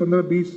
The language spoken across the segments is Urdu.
15, 20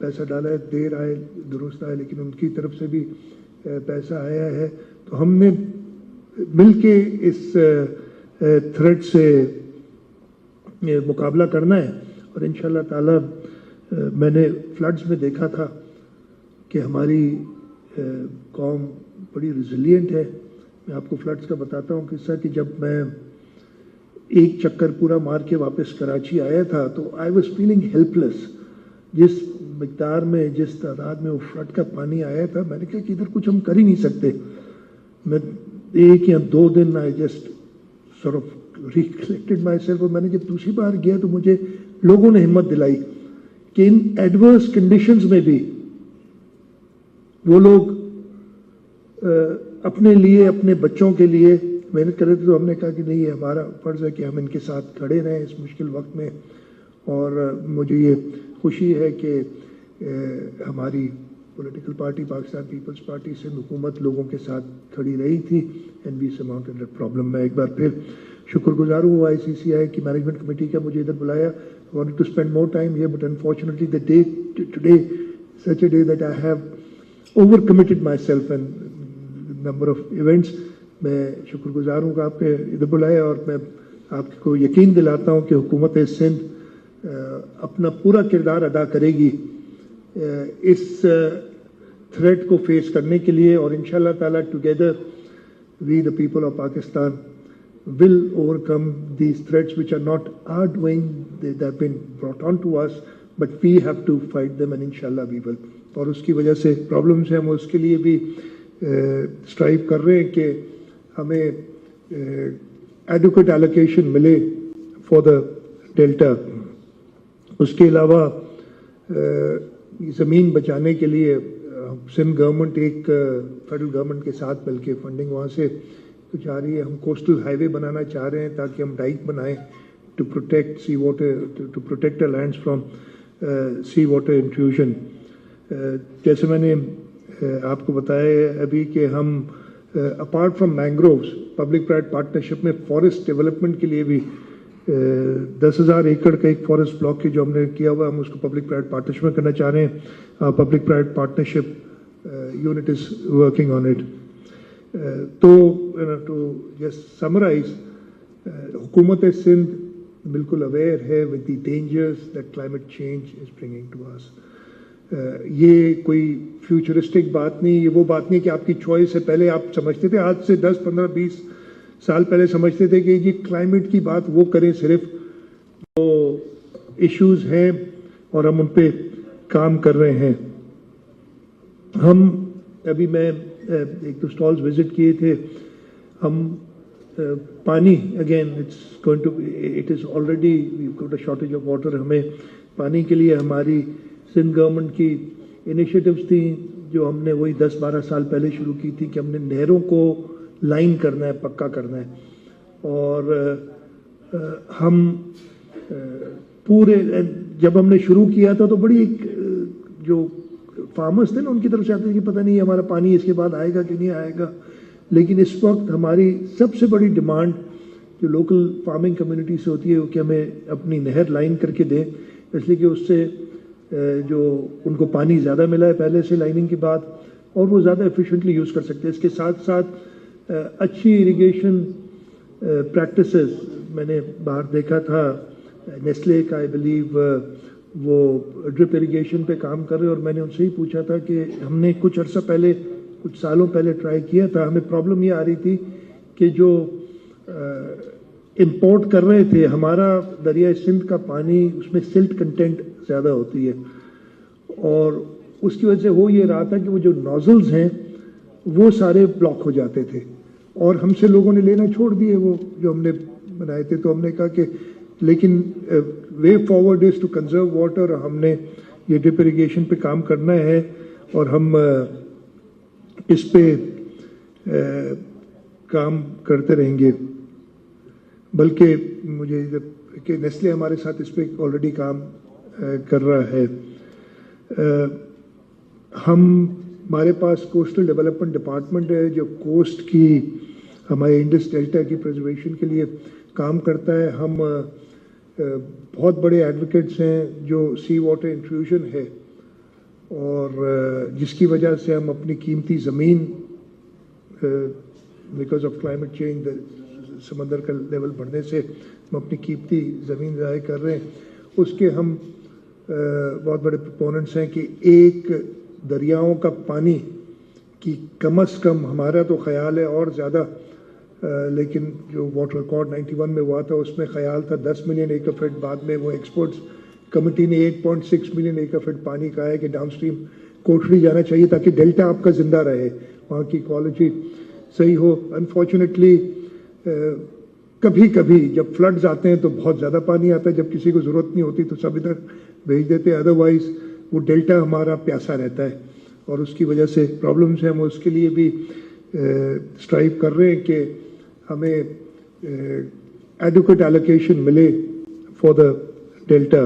پیسہ ڈالا ہے, دیر آئے درست آئے, لیکن ان کی طرف سے بھی پیسہ آیا ہے. تو ہم نے مل کے اس تھریٹ سے مقابلہ کرنا ہے, اور انشاءاللہ تعالی میں نے فلڈز میں دیکھا تھا کہ ہماری قوم بڑی ریزیلینٹ ہے. میں آپ کو فلڈز کا بتاتا ہوں قصہ کہ جب میں ایک چکر پورا مار کے واپس کراچی آیا تھا تو آئی واز فیلنگ ہیلپ لیس. جس مقدار میں, جس تعداد میں وہ فلڈ کا پانی آیا تھا, میں نے کہا کہ ادھر کچھ ہم کر ہی نہیں سکتے. میں 1 یا 2 دن I just sort of recollected myself, اور میں نے جب دوسری بار گیا تو مجھے لوگوں نے ہمت دلائی کہ ان ایڈورس کنڈیشنز میں بھی وہ لوگ اپنے لیے, اپنے بچوں کے لیے محنت کر رہے تھے. تو ہم نے کہا کہ نہیں, یہ ہمارا فرض ہے کہ ہم ان کے ساتھ کھڑے رہیں اس مشکل وقت میں. اور مجھے یہ خوشی ہے کہ ہماری پولیٹیکل پارٹی پاکستان پیپلز پارٹی سے حکومت لوگوں کے ساتھ کھڑی رہی تھی, and we surmounted that problem. میں ایک بار پھر شکر گزار ہوں ICCI کی مینجمنٹ کمیٹی کا, مجھے ادھر بلایا. I wanted to spend more time here, but unfortunately the day today such a day that I have overcommitted myself and number of events. میں شکر گزار ہوں کہ آپ نے ادھر بلایا, اور میں آپ کو یقین دلاتا ہوں کہ حکومت سندھ اپنا پورا کردار ادا کرے گی اس تھریٹ کو فیس کرنے کے لیے. اور انشاءاللہ تعالیٰ together we the people of Pakistan will overcome these threats which are not our doing. They have been brought on to us, but we have to fight them, and inshallah we will. اور اس کی وجہ سے پرابلمس ہیں, ہم اس کے لیے بھی اسٹرائیو کر رہے ہیں کہ ہمیں ایڈوکیٹ ایلوکیشن ملے فار دا ڈیلٹا. اس کے علاوہ زمین بچانے کے لیے سندھ گورنمنٹ ایک فیڈرل گورنمنٹ کے ساتھ مل کے فنڈنگ وہاں سے چاہ رہی ہے. ہم کوسٹل ہائی وے بنانا چاہ رہے ہیں تاکہ ہم ڈائک بنائیں to protect sea water, to protect our lands from sea water intrusion. جیسے میں نے آپ کو بتایا ابھی کہ ہم apart from mangroves public private partnership میں فارسٹ ڈیولپمنٹ کے لیے بھی 10,000 ایکڑ کا ایک فارسٹ بلاک کی جو ہم نے کیا ہوا, ہم اس کو پبلک پرائیویٹ پارٹنرشپ میں کرنا چاہ رہے ہیں. Public private partnership unit is working on it. تو ٹو جسٹ سمرائز, حکومت سندھ بالکل اویئر ہے with the dangers that climate change is bringing to us. یہ کوئی فیوچرسٹک بات نہیں, یہ وہ بات نہیں کہ آپ کی چوائس ہے. پہلے آپ سمجھتے تھے, آج سے 10, 15, 20 سال پہلے سمجھتے تھے کہ یہ کلائمیٹ کی بات وہ کریں صرف جو ایشوز ہیں, اور ہم ان پہ کام کر رہے ہیں. ہم ابھی میں ایک دو سٹالز وزٹ کیے تھے. ہم پانی again it is already we've got a shortage of water. ہمیں پانی کے لیے ہماری سندھ گورنمنٹ کی انیشیٹوز تھیں جو ہم نے وہی 10-12 سال پہلے شروع کی تھی کہ ہم نے نہروں کو لائن کرنا ہے, پکا کرنا ہے. اور ہم پورے جب ہم نے شروع کیا تھا تو بڑی ایک جو فارمرز تھے نا ان کی طرف سے آتے تھے کہ پتہ نہیں ہمارا پانی اس کے بعد آئے گا کہ نہیں آئے گا. لیکن اس وقت ہماری سب سے بڑی ڈیمانڈ جو لوکل فارمنگ کمیونٹی سے ہوتی ہے وہ کہ ہمیں اپنی نہر لائن کر کے دیں, اس لیے کہ اس سے جو ان کو پانی زیادہ ملا ہے پہلے سے لائننگ کے بعد, اور وہ زیادہ ایفیشینٹلی یوز کر سکتے ہیں. اس کے ساتھ ساتھ اچھی اریگیشن پریکٹسز میں نے باہر دیکھا تھا. نیسلے کا آئی بلیو وہ ڈرپ اریگیشن پہ کام کر رہے, اور میں نے ان سے ہی پوچھا تھا کہ ہم نے کچھ عرصہ پہلے, کچھ سالوں پہلے ٹرائی کیا تھا. ہمیں پرابلم یہ آ رہی تھی کہ جو امپورٹ کر رہے تھے, ہمارا دریائے سندھ کا پانی اس میں سلٹ کنٹینٹ زیادہ ہوتی ہے, اور اس کی وجہ سے ہو یہ رہا تھا کہ وہ جو نوزلز ہیں وہ سارے بلاک ہو جاتے تھے, اور ہم سے لوگوں نے لینا چھوڑ دیے وہ جو ہم نے بنائے تھے. تو ہم نے کہا کہ لیکن way forward is to conserve water. ہم نے یہ ڈرپ اریگیشن پہ کام کرنا ہے, اور ہم اس پہ کام کرتے رہیں گے. بلکہ مجھے کہ نیسلے ہمارے ساتھ اس پہ آلریڈی کام کر رہا ہے. ہمارے پاس کوسٹل ڈیولپمنٹ ڈپارٹمنٹ ہے جو کوسٹ کی, ہمارے انڈس ڈیلٹا کی پرزرویشن کے لیے کام کرتا ہے. ہم بہت بڑے ایڈوکیٹس ہیں جو سی واٹر انٹروژن ہے اور جس کی وجہ سے ہم اپنی قیمتی زمین بیکاز آف کلائمیٹ چینج سمندر کا لیول بڑھنے سے ہم اپنی قیمتی زمین ضائع کر رہے ہیں. اس کے ہم بہت بڑے پروپوننٹس ہیں کہ ایک دریاؤں کا پانی کی کم از کم ہمارا تو خیال ہے اور زیادہ لیکن جو واٹر ریکارڈ 91 میں ہوا تھا اس میں خیال تھا 10 ملین ایکر فٹ. بعد میں وہ ایکسپرٹس کمیٹی نے 8.6 ملین ایکر فٹ پانی کہا ہے کہ ڈاؤن اسٹریم کوٹری جانا چاہیے تاکہ ڈیلٹا آپ کا زندہ رہے, وہاں کی ایکالوجی صحیح ہو. انفارچونیٹلی کبھی کبھی جب فلڈز آتے ہیں تو بہت زیادہ پانی آتا ہے, جب کسی کو ضرورت نہیں ہوتی تو سب ادھر بھیج دیتے, ادروائز وہ ڈیلٹا ہمارا پیاسا رہتا ہے اور اس کی وجہ سے پرابلمس ہیں. ہم اس کے لیے بھی اسٹرائیو کر رہے ہیں کہ ہمیں ایڈوکیٹ ایلوکیشن ملے فار دا ڈیلٹا.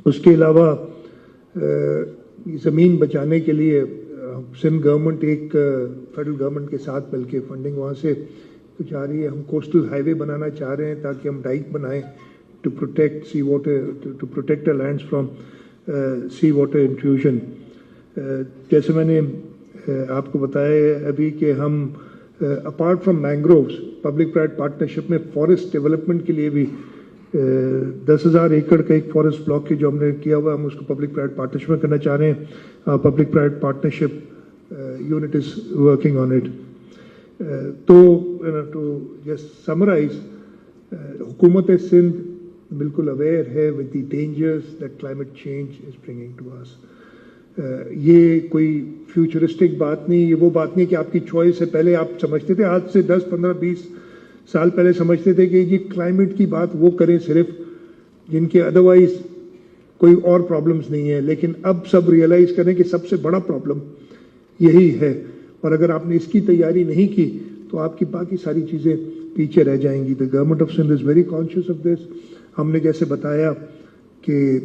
اس کے علاوہ زمین بچانے کے لیے سندھ گورنمنٹ ایک فیڈرل گورنمنٹ کے ساتھ مل کے فنڈنگ وہاں سے چاہ رہی ہے. ہم کوسٹل ہائی وے بنانا چاہ رہے ہیں تاکہ ہم ڈائک بنائیں to protect sea water, to protect the lands from sea water intrusion. جیسے میں نے آپ کو بتایا ابھی کہ ہم apart from mangroves public private partnership میں فارسٹ ڈیولپمنٹ کے لیے بھی 10,000 ایکڑ کا ایک فارسٹ بلاک کی جو ہم نے کیا ہوا ہم اس کو پبلک پرائیویٹ پارٹنرشپ میں کرنا چاہ رہے ہیں. Public private partnership unit is working on it. تو ٹو جسٹ سمرائز, حکومت سندھ بالکل اویئر ہے with the dangers that climate change is bringing to us. یہ کوئی فیوچرسٹک بات نہیں, یہ وہ بات نہیں کہ آپ کی چوائس ہے. پہلے آپ سمجھتے تھے, آج سے 10, 15, 20 سال پہلے سمجھتے تھے کہ یہ کلائمیٹ کی بات وہ کریں صرف جن کے ادروائز کوئی اور پرابلمز نہیں ہے, لیکن اب سب ریئلائز کریں کہ سب سے بڑا پرابلم یہی ہے, اور اگر آپ نے اس کی تیاری نہیں کی تو آپ کی باقی ساری چیزیں پیچھے رہ جائیں گی. The government of Sindh is very conscious of this. ہم نے جیسے بتایا کہ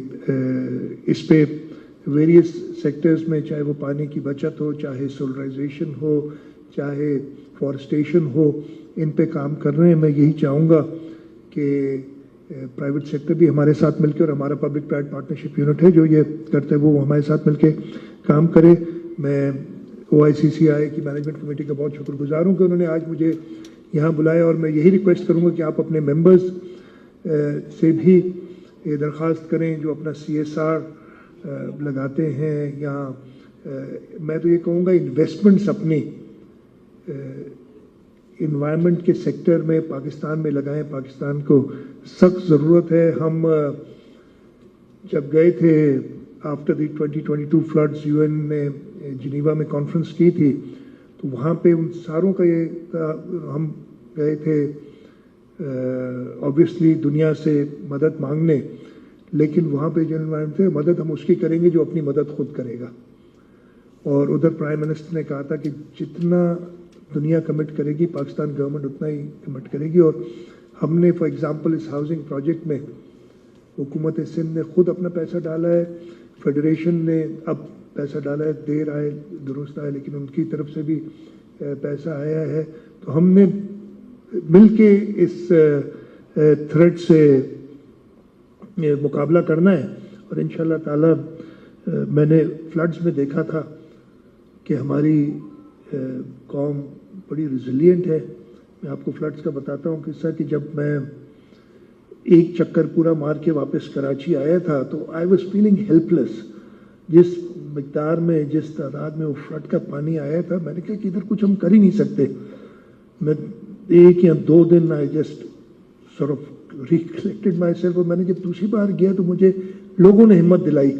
اس پہ ویریس سیکٹرز میں, چاہے وہ پانی کی بچت ہو, چاہے سولرائزیشن ہو, چاہے فارسٹیشن ہو, ان پہ کام کر رہے ہیں. میں یہی چاہوں گا کہ پرائیویٹ سیکٹر بھی ہمارے ساتھ مل کے, اور ہمارا پبلک پرائیویٹ پارٹنرشپ یونٹ ہے جو یہ کرتے ہیں وہ ہمارے ساتھ مل کے کام کرے. میں OICCI کی مینجمنٹ کمیٹی کا بہت شکر گزار ہوں کہ انہوں نے آج مجھے یہاں بلایا, اور میں یہی ریکویسٹ کروں گا کہ آپ اپنے ممبرز سے بھی یہ درخواست کریں جو اپنا CSR لگاتے ہیں, یا میں تو یہ کہوں گا انویسٹمنٹس اپنی انوائرمنٹ کے سیکٹر میں پاکستان میں لگائیں. پاکستان کو سخت ضرورت ہے. ہم جب گئے تھے آفٹر دی 2022 فلڈز, UN نے جنیوا میں کانفرنس کی تھی, تو وہاں پہ ان ساروں کا یہ ہم گئے تھے آبویسلی دنیا سے مدد مانگنے, لیکن وہاں پہ جو انوائرمنٹ ہے مدد ہم اس کی کریں گے جو اپنی مدد خود کرے گا. اور ادھر پرائم منسٹر نے کہا تھا کہ جتنا دنیا کمٹ کرے گی پاکستان گورنمنٹ اتنا ہی کمٹ کرے گی. اور ہم نے فار ایگزامپل اس ہاؤسنگ پروجیکٹ میں حکومت سندھ نے خود اپنا پیسہ ڈالا ہے, فیڈریشن نے اب پیسہ ڈالا ہے, دیر آئے درست آئے, لیکن ان کی طرف سے بھی پیسہ آیا ہے. تو ہم نے مل کے اس تھریٹ سے مقابلہ کرنا ہے, اور انشاءاللہ تعالی میں نے فلڈز میں دیکھا تھا کہ ہماری قوم بڑی ریزیلینٹ ہے. میں آپ کو فلڈز کا بتاتا ہوں قصہ کہ جب میں ایک چکر پورا مار کے واپس کراچی آیا تھا تو آئی واز فیلنگ ہیلپ لیس. جس مقدار میں, جس تعداد میں وہ فلڈ کا پانی آیا تھا, میں نے کہا کہ ادھر کچھ ہم کر ہی نہیں سکتے. میں 1 یا 2 دن I just sort of recollected myself, اور میں نے جب دوسری بار گیا تو مجھے لوگوں نے ہمت دلائی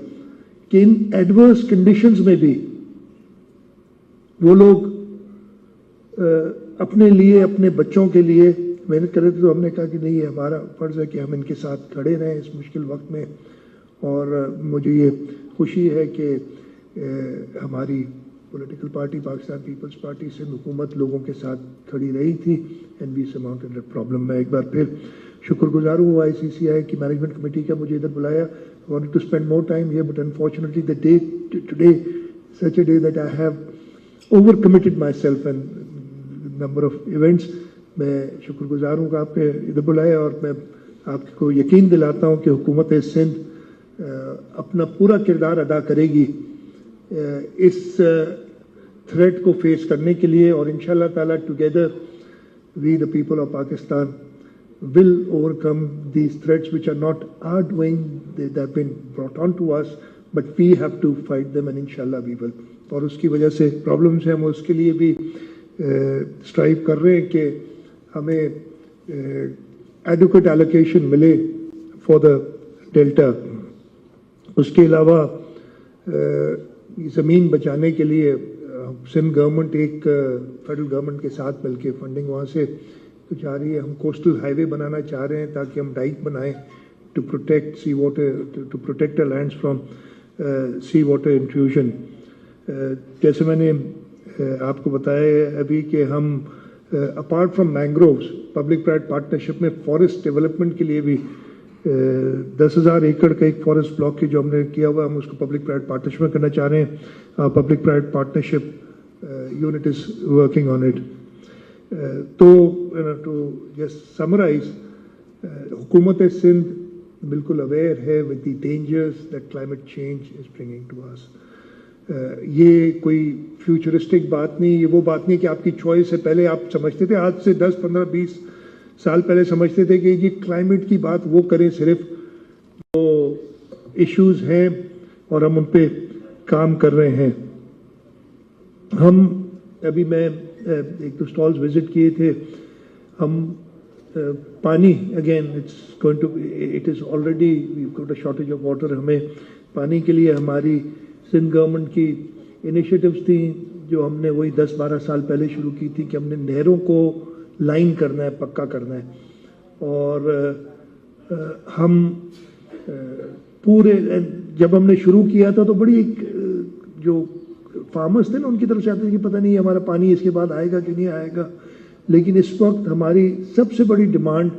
کہ ان ایڈورس کنڈیشنز میں بھی وہ لوگ اپنے لیے, اپنے بچوں کے لیے محنت کر رہے تھے. تو ہم نے کہا کہ نہیں, یہ ہمارا فرض ہے کہ ہم ان کے ساتھ کھڑے رہیں اس مشکل وقت میں. اور مجھے یہ خوشی ہے کہ ہماری پولیٹیکل پارٹی پاکستان پیپلز پارٹی سے حکومت لوگوں کے ساتھ کھڑی رہی تھی and we surmounted that problem. میں ایک بار پھر شکر گزار ہوں OICCI کی مینجمنٹ کمیٹی کا, مجھے ادھر بلایا. I wanted to spend more time here, but unfortunately the day today such a day that I have overcommitted myself and number of events. میں شکر گزار ہوں کہ آپ نے ادھر بلایا, اور میں آپ کو یقین دلاتا ہوں کہ حکومت سندھ اپنا پورا کردار ادا کرے گی اس تھریٹ کو فیس کرنے کے لیے، اور انشاءاللہ تعالیٰ together we the people of Pakistan will overcome these threats which are not our doing. They have been brought on to us, but we have to fight them, and inshallah we will. اور اس کی وجہ سے پرابلمس ہیں، ہم اس کے لیے بھی اسٹرائیو کر رہے ہیں کہ ہمیں ایڈوکیٹ ایلوکیشن ملے فار دا ڈیلٹا. اس کے علاوہ زمین بچانے کے لیے سندھ گورنمنٹ ایک فیڈرل گورنمنٹ کے ساتھ مل کے فنڈنگ وہاں سے چاہ رہی ہے. ہم کوسٹل ہائی وے بنانا چاہ رہے ہیں تاکہ ہم ڈائک بنائیں to protect sea water, to protect lands from sea water intrusion. جیسے میں نے آپ کو بتایا ابھی کہ ہم apart from mangroves public private partnership میں فارسٹ ڈیولپمنٹ کے لیے بھی 10,000 ایکڑ کا ایک فارسٹ بلاک کی جو ہم نے کیا ہوا، ہم اس کو پبلک پرائیویٹ پارٹنرشپ میں کرنا چاہ رہے ہیں. Public private partnership unit is working on it. تو ٹو جسٹ سمرائز، حکومت سندھ بالکل اویئر ہے with the dangers that climate change is bringing to us. یہ کوئی فیوچرسٹک بات نہیں، یہ وہ بات نہیں کہ آپ کی چوائس ہے. پہلے آپ سمجھتے تھے، آج سے 10 15 20 سال پہلے سمجھتے تھے کہ یہ کلائمیٹ کی بات وہ کریں صرف جو ایشوز ہیں، اور ہم ان پہ کام کر رہے ہیں. ہم ابھی میں ایک دو اسٹالز وزٹ کیے تھے. ہم پانی again it is already we've got a shortage of water. ہمیں پانی کے لیے ہماری سندھ گورنمنٹ کی انیشیٹوز تھیں جو ہم نے وہی 10 12 سال پہلے شروع کی تھی کہ ہم نے نہروں کو لائن کرنا ہے، پکا کرنا ہے. اور ہم پورے جب ہم نے شروع کیا تھا تو بڑی ایک جو فارمرز تھے نا ان کی طرف سے آتے تھے کہ پتہ نہیں ہمارا پانی اس کے بعد آئے گا کہ نہیں آئے گا. لیکن اس وقت ہماری سب سے بڑی ڈیمانڈ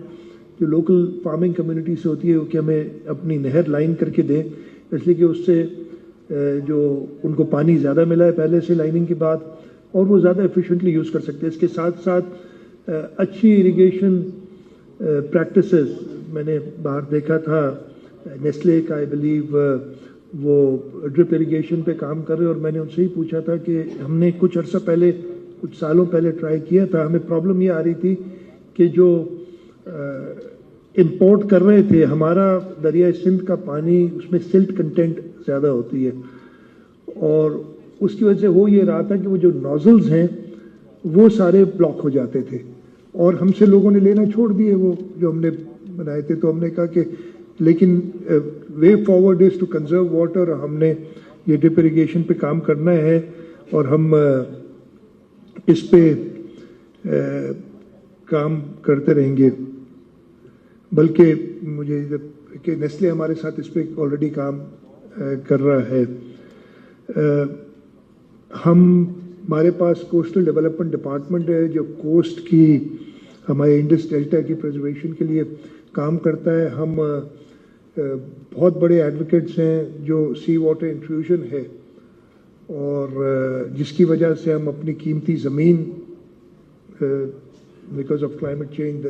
جو لوکل فارمنگ کمیونٹی سے ہوتی ہے وہ کہ ہمیں اپنی نہر لائن کر کے دیں، اس لیے کہ اس سے جو ان کو پانی زیادہ ملا ہے پہلے سے لائننگ کے بعد، اور وہ زیادہ ایفیشینٹلی یوز کر سکتے ہیں. اس کے ساتھ ساتھ اچھی اریگیشن پریکٹسز میں نے باہر دیکھا تھا. نیسلے کا آئی بلیو وہ ڈرپ اریگیشن پہ کام کر رہے، اور میں نے ان سے ہی پوچھا تھا کہ ہم نے کچھ عرصہ پہلے، کچھ سالوں پہلے ٹرائی کیا تھا. ہمیں پرابلم یہ آ رہی تھی کہ جو امپورٹ کر رہے تھے، ہمارا دریائے سندھ کا پانی اس میں سلٹ کنٹینٹ زیادہ ہوتی ہے، اور اس کی وجہ سے ہو یہ رہا تھا کہ وہ جو نوزلز ہیں وہ سارے بلاک ہو جاتے تھے، اور ہم سے لوگوں نے لینا چھوڑ دیے وہ جو ہم نے بنائے تھے. تو ہم نے کہا کہ لیکن way forward is to conserve water. ہم نے یہ ڈرپ اریگیشن پہ کام کرنا ہے، اور ہم اس پہ کام کرتے رہیں گے. بلکہ مجھے کہ نیسلے ہمارے ساتھ اس پہ آلریڈی کام کر رہا ہے. ہمارے پاس کوسٹل ڈیولپمنٹ ڈپارٹمنٹ ہے جو کوسٹ کی، ہمارے انڈس ڈیلٹا کی پرزرویشن کے لیے کام کرتا ہے. ہم بہت بڑے ایڈوکیٹس ہیں جو سی واٹر انٹروژن ہے، اور جس کی وجہ سے ہم اپنی قیمتی زمین بیکاز آف کلائمیٹ چینج،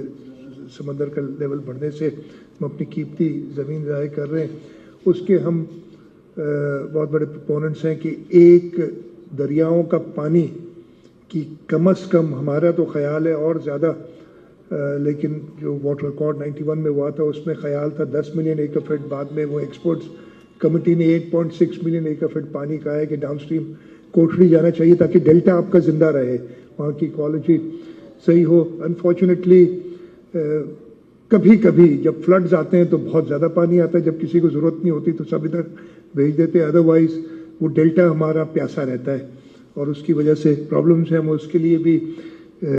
سمندر کا لیول بڑھنے سے ہم اپنی قیمتی زمین ضائع کر رہے ہیں. اس کے ہم بہت بڑے پروپوننٹس ہیں کہ ایک دریاؤں کا پانی کی کم از کم، ہمارا تو خیال ہے اور زیادہ، لیکن جو واٹر ریکارڈ 91 میں ہوا تھا اس میں خیال تھا 10 ملین ایکر فٹ. بعد میں وہ ایکسپرٹس کمیٹی نے 8.6 ملین ایکر فٹ پانی کہا ہے کہ ڈاؤن اسٹریم کوٹڑی جانا چاہیے تاکہ ڈیلٹا آپ کا زندہ رہے، وہاں کی ایکالوجی صحیح ہو. انفارچونیٹلی کبھی کبھی جب فلڈز آتے ہیں تو بہت زیادہ پانی آتا ہے، جب کسی کو ضرورت نہیں ہوتی تو سب ادھر بھیج دیتے ہیں. ادروائز وہ ڈیلٹا ہمارا پیاسا رہتا ہے، اور اس کی وجہ سے پرابلمس ہیں. ہم اس کے لیے بھی